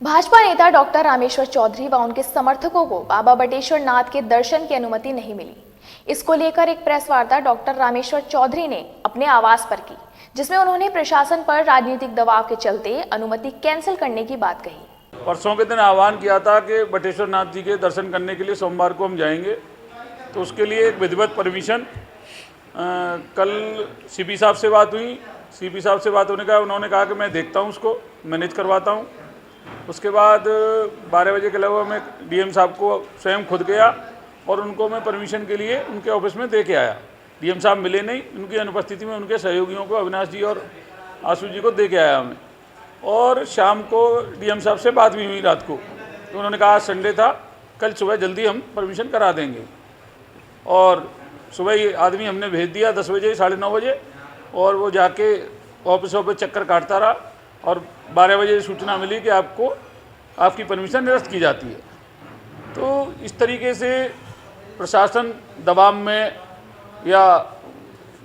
भाजपा नेता डॉक्टर रामेश्वर चौधरी व उनके समर्थकों को बाबा बटेश्वर नाथ के दर्शन की अनुमति नहीं मिली। इसको लेकर एक प्रेस वार्ता डॉक्टर रामेश्वर चौधरी ने अपने आवास पर की, जिसमें उन्होंने प्रशासन पर राजनीतिक दबाव के चलते अनुमति कैंसिल करने की बात कही। परसों के दिन आह्वान किया था कि बटेश्वर नाथ जी के दर्शन करने के लिए सोमवार को हम जाएंगे, तो उसके लिए एक विधिवत परमिशन कल सीपी साहब से बात हुई। सीपी साहब से बात होने का उन्होंने कहा कि मैं देखता हूँ, उसको मैनेज करवाता हूँ। उसके बाद 12 बजे के लगभग मैं डीएम साहब को स्वयं खुद गया और उनको मैं परमिशन के लिए उनके ऑफिस में दे के आया। डीएम साहब मिले नहीं, उनकी अनुपस्थिति में उनके सहयोगियों को अविनाश जी और आशु जी को दे के आया मैं। और शाम को डीएम साहब से बात भी हुई रात को, तो उन्होंने कहा आज संडे था, कल सुबह जल्दी हम परमिशन करा देंगे। और सुबह ही आदमी हमने भेज दिया 10 बजे 9:30 बजे, और वो जाके ऑफिस चक्कर काटता रहा और 12 बजे सूचना मिली कि आपकी परमिशन निरस्त की जाती है। तो इस तरीके से प्रशासन दबाव में या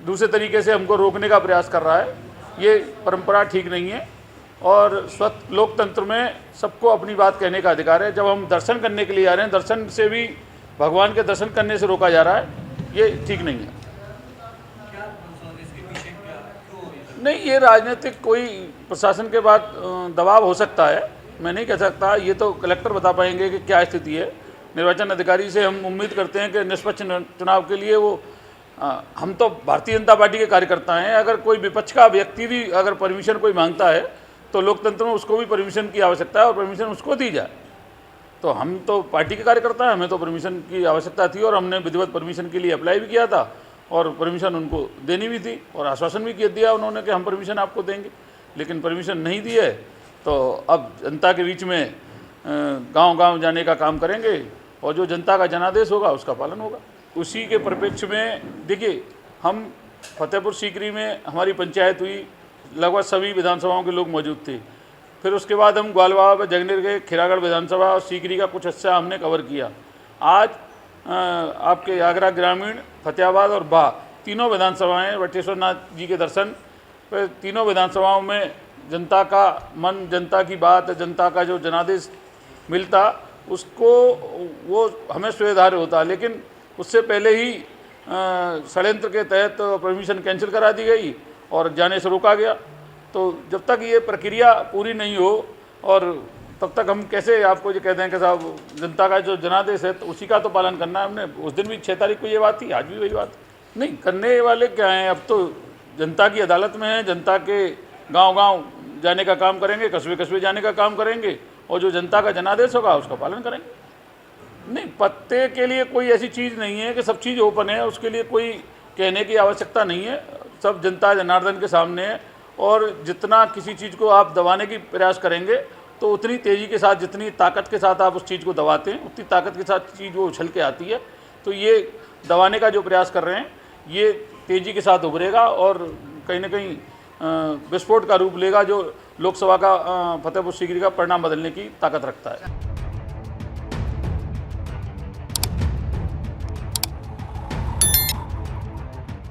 दूसरे तरीके से हमको रोकने का प्रयास कर रहा है, ये परंपरा ठीक नहीं है। और स्वतः लोकतंत्र में सबको अपनी बात कहने का अधिकार है। जब हम दर्शन करने के लिए आ रहे हैं, दर्शन से भी भगवान के दर्शन करने से रोका जा रहा है, ये ठीक नहीं है। नहीं, ये राजनीतिक कोई प्रशासन के बाद दबाव हो सकता है, मैं नहीं कह सकता। ये तो कलेक्टर बता पाएंगे कि क्या स्थिति है। निर्वाचन अधिकारी से हम उम्मीद करते हैं कि निष्पक्ष चुनाव के लिए वो हम तो भारतीय जनता पार्टी के कार्यकर्ता हैं। अगर कोई विपक्ष का व्यक्ति भी अगर परमिशन कोई मांगता है तो लोकतंत्र में उसको भी परमिशन की आवश्यकता है और परमिशन उसको दी जाए। तो हम तो पार्टी के कार्यकर्ता हैं, हमें तो परमिशन की आवश्यकता थी और हमने विधिवत परमिशन के लिए अप्लाई भी किया था और परमिशन उनको देनी भी थी और आश्वासन भी दिया उन्होंने कि हम परमिशन आपको देंगे। लेकिन परमिशन नहीं दी है, तो अब जनता के बीच में गांव-गांव जाने का काम करेंगे और जो जनता का जनादेश होगा उसका पालन होगा। उसी के परिप्रेक्ष्य में देखिए, हम फतेहपुर सीकरी में हमारी पंचायत हुई, लगभग सभी विधानसभाओं के लोग मौजूद थे। फिर उसके बाद हम ग्वालवाड़ा, जगनेर गए, खिरागढ़ विधानसभा और सीकरी का कुछ हिस्सा हमने कवर किया। आज आपके आगरा ग्रामीण, फतेहाबाद और बा तीनों विधानसभाएं बटेश्वर नाथ जी के दर्शन पर, तीनों विधानसभाओं में जनता का मन, जनता की बात, जनता का जो जनादेश मिलता उसको वो हमें स्वीकार्य होता। लेकिन उससे पहले ही षड्यंत्र के तहत परमिशन कैंसिल करा दी गई और जाने से रोका गया। तो जब तक ये प्रक्रिया पूरी नहीं हो और तब तक हम कैसे आपको ये कहते हैं कि साहब जनता का जो जनादेश है तो उसी का तो पालन करना है। हमने उस दिन भी 6 तारीख को ये बात थी, आज भी वही बात। नहीं करने वाले क्या हैं, अब तो जनता की अदालत में है। जनता के गांव-गांव जाने का काम करेंगे, कस्बे-कस्बे जाने का काम करेंगे और जो जनता का जनादेश होगा उसका पालन करेंगे। नहीं, पत्ते के लिए कोई ऐसी चीज़ नहीं है कि सब चीज़ ओपन है, उसके लिए कोई कहने की आवश्यकता नहीं है। सब जनता जनार्दन के सामने है और जितना किसी चीज़ को आप दबाने की प्रयास करेंगे तो उतनी तेज़ी के साथ, जितनी ताकत के साथ आप उस चीज़ को दबाते हैं, उतनी ताकत के साथ चीज़ वो उछल के आती है। तो ये दबाने का जो प्रयास कर रहे हैं ये तेज़ी के साथ उभरेगा और कहीं ना कहीं विस्फोट का रूप लेगा, जो लोकसभा का फतेहपुर सीकरी का परिणाम बदलने की ताकत रखता है।